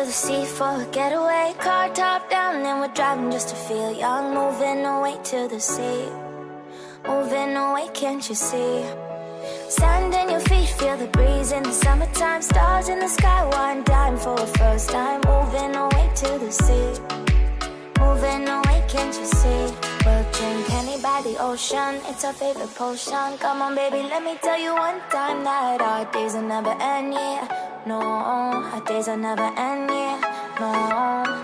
the sea for a getaway. Car top down and we're driving just to feel young. Moving away to the sea, moving away, can't you see? Sand in your feet, feel the breeze in the summertime. Stars in the sky, one dime for a first time. Moving away to the sea, moving away, can't you see? We'll drink honey by the ocean, it's our favorite potion. Come on baby, let me tell you one time that our days will never end, yeah. No, our days will never end, yeah. No.